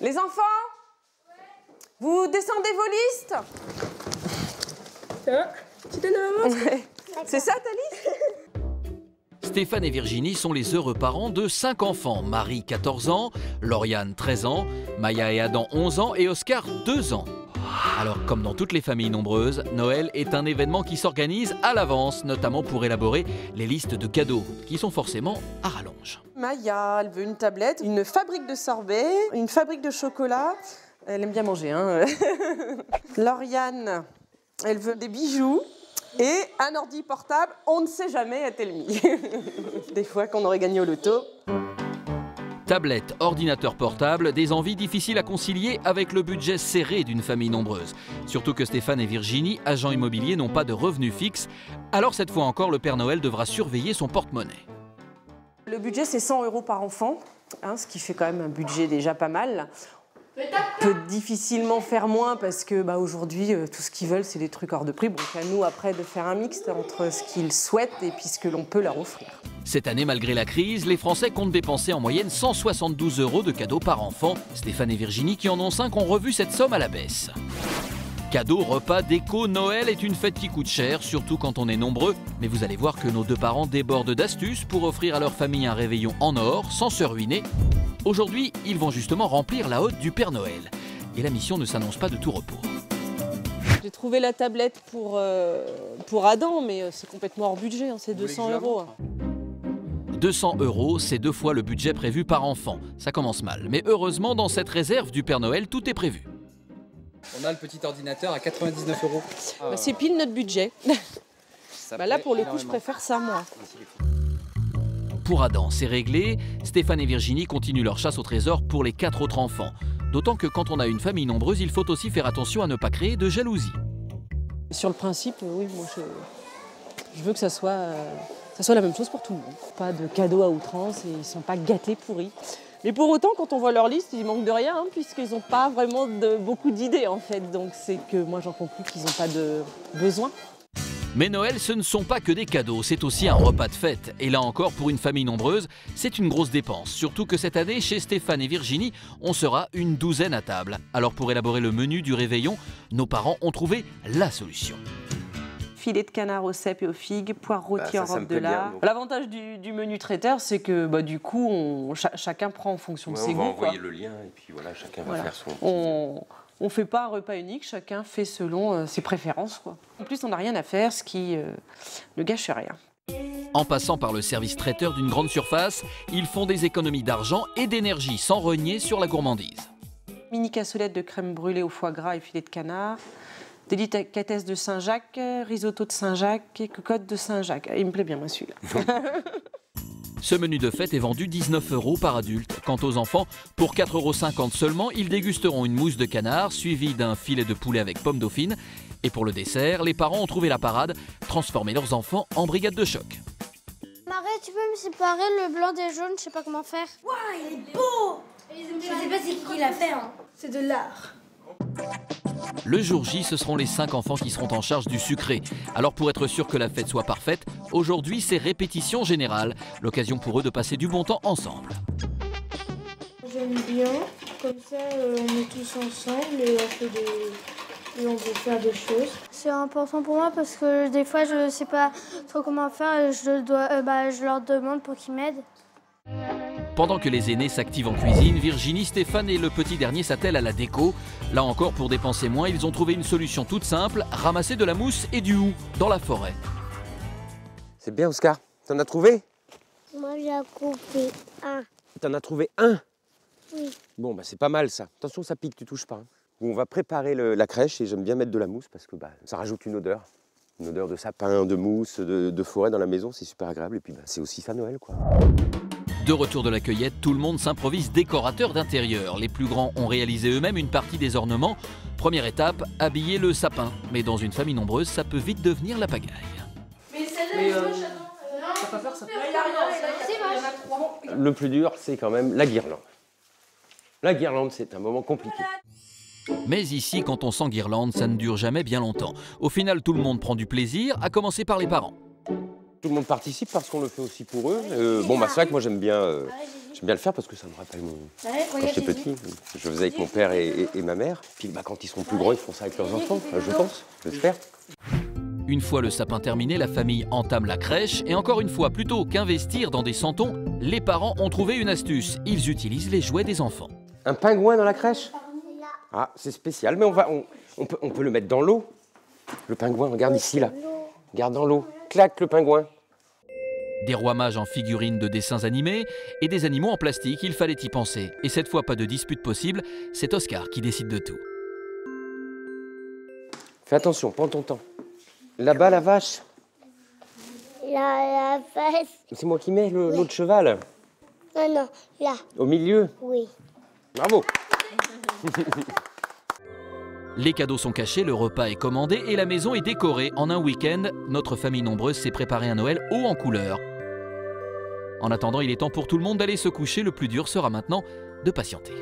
Les enfants, vous descendez vos listes. Tu donnes un mot. C'est ça ta liste? Stéphane et Virginie sont les heureux parents de 5 enfants. Marie, 14 ans, Lauriane, 13 ans, Maya et Adam, 11 ans et Oscar, 2 ans. Alors, comme dans toutes les familles nombreuses, Noël est un événement qui s'organise à l'avance, notamment pour élaborer les listes de cadeaux, qui sont forcément à rallonge. Maya, elle veut une tablette, une fabrique de sorbet, une fabrique de chocolat. Elle aime bien manger, hein. Lauriane, elle veut des bijoux. Et un ordi portable, on ne sait jamais a-t-elle mis. Des fois qu'on aurait gagné au loto. Tablette, ordinateur portable, des envies difficiles à concilier avec le budget serré d'une famille nombreuse. Surtout que Stéphane et Virginie, agents immobiliers, n'ont pas de revenus fixes. Alors cette fois encore, le Père Noël devra surveiller son porte-monnaie. Le budget, c'est 100 € par enfant, hein, ce qui fait quand même un budget déjà pas mal. On peut difficilement faire moins parce que aujourd'hui, tout ce qu'ils veulent, c'est des trucs hors de prix. Bon, c'est à nous après de faire un mixte entre ce qu'ils souhaitent et puis ce que l'on peut leur offrir. Cette année, malgré la crise, les Français comptent dépenser en moyenne 172 € de cadeaux par enfant. Stéphane et Virginie, qui en ont 5, ont revu cette somme à la baisse. Cadeaux, repas, déco, Noël est une fête qui coûte cher, surtout quand on est nombreux. Mais vous allez voir que nos deux parents débordent d'astuces pour offrir à leur famille un réveillon en or, sans se ruiner. Aujourd'hui, ils vont justement remplir la hotte du Père Noël. Et la mission ne s'annonce pas de tout repos. J'ai trouvé la tablette pour Adam, mais c'est complètement hors budget, hein, c'est 200 €. 200 €, c'est 2 fois le budget prévu par enfant. Ça commence mal. Mais heureusement, dans cette réserve du Père Noël, tout est prévu. On a le petit ordinateur à 99 €. C'est pile notre budget. Là, pour le coup, je préfère ça, moi. Pour Adam, c'est réglé. Stéphane et Virginie continuent leur chasse au trésor pour les 4 autres enfants. D'autant que quand on a une famille nombreuse, il faut aussi faire attention à ne pas créer de jalousie. Sur le principe, oui, moi, je veux que ça soit la même chose pour tout le monde. Pas de cadeaux à outrance et ils ne sont pas gâtés pourris. Mais pour autant, quand on voit leur liste, ils manquent de rien, hein, puisqu'ils n'ont pas vraiment beaucoup d'idées, en fait. Donc c'est que moi, j'en conclus qu'ils n'ont pas de besoin. Mais Noël, ce ne sont pas que des cadeaux, c'est aussi un repas de fête. Et là encore, pour une famille nombreuse, c'est une grosse dépense. Surtout que cette année, chez Stéphane et Virginie, on sera une douzaine à table. Alors pour élaborer le menu du réveillon, nos parents ont trouvé la solution. Filet de canard aux cèpes et aux figues, poire rôtie en robe de lard. L'avantage du menu traiteur, c'est que du coup, chacun prend en fonction de ses goûts. On va envoyer le lien et puis voilà, chacun va faire son... On ne fait pas un repas unique, chacun fait selon ses préférences, quoi. En plus, on n'a rien à faire, ce qui ne gâche rien. En passant par le service traiteur d'une grande surface, ils font des économies d'argent et d'énergie sans renier sur la gourmandise. Mini cassolette de crème brûlée au foie gras et filet de canard, délicatesse de Saint-Jacques, risotto de Saint-Jacques et cocotte de Saint-Jacques. Il me plaît bien, moi, celui-là. Ce menu de fête est vendu 19 € par adulte. Quant aux enfants, pour 4,50 € seulement, ils dégusteront une mousse de canard suivie d'un filet de poulet avec pomme dauphine. Et pour le dessert, les parents ont trouvé la parade, transformer leurs enfants en brigade de choc. Marie, tu peux me séparer le blanc des jaunes, je sais pas comment faire. Waouh, il est beau! Je sais pas c'est qui l'a fait, hein. C'est de l'art. Le jour J, ce seront les 5 enfants qui seront en charge du sucré. Alors pour être sûr que la fête soit parfaite, aujourd'hui c'est répétition générale, l'occasion pour eux de passer du bon temps ensemble. J'aime bien, comme ça on est tous ensemble et on peut faire des choses. C'est important pour moi parce que des fois je sais pas trop comment faire et je leur demande pour qu'ils m'aident. Pendant que les aînés s'activent en cuisine, Virginie, Stéphane et le petit dernier s'attellent à la déco. Là encore, pour dépenser moins, ils ont trouvé une solution toute simple, ramasser de la mousse et du hou dans la forêt. C'est bien, Oscar. T'en as trouvé? Moi, j'ai coupé un. T'en as trouvé un? Oui. Bon, c'est pas mal, ça. Attention, ça pique, tu touches pas. On va préparer la crèche et j'aime bien mettre de la mousse parce que ça rajoute une odeur. Une odeur de sapin, de mousse, de forêt dans la maison, c'est super agréable. Et puis, c'est aussi ça Noël, quoi. De retour de la cueillette, tout le monde s'improvise décorateur d'intérieur. Les plus grands ont réalisé eux-mêmes une partie des ornements. Première étape, habiller le sapin. Mais dans une famille nombreuse, ça peut vite devenir la pagaille. Mais celle-là, Ça peut faire ça. Le plus dur, c'est quand même la guirlande. La guirlande, c'est un moment compliqué. Mais ici, quand on s'enguirlande, ça ne dure jamais bien longtemps. Au final, tout le monde prend du plaisir, à commencer par les parents. Tout le monde participe parce qu'on le fait aussi pour eux. Bon, bah, c'est vrai que moi j'aime bien le faire parce que ça me rappelle quand j'étais petit. Je faisais avec mon père et ma mère. Puis bah, quand ils seront plus grands, ils feront ça avec leurs enfants, je pense, j'espère. Une fois le sapin terminé, la famille entame la crèche. Et encore une fois, plutôt qu'investir dans des santons, les parents ont trouvé une astuce. Ils utilisent les jouets des enfants. Un pingouin dans la crèche? Ah, c'est spécial, mais on peut le mettre dans l'eau. Le pingouin, regarde ici, là. Regarde dans l'eau. Clac, le pingouin. Des rois mages en figurines de dessins animés et des animaux en plastique, il fallait y penser. Et cette fois, pas de dispute possible, c'est Oscar qui décide de tout. Fais attention, prends ton temps. Là-bas, la vache. La vache. C'est moi qui mets l'autre cheval. Non, là. Au milieu. Oui. Bravo. Les cadeaux sont cachés, le repas est commandé et la maison est décorée. En un week-end, notre famille nombreuse s'est préparé un Noël haut en couleurs. En attendant, il est temps pour tout le monde d'aller se coucher. Le plus dur sera maintenant de patienter.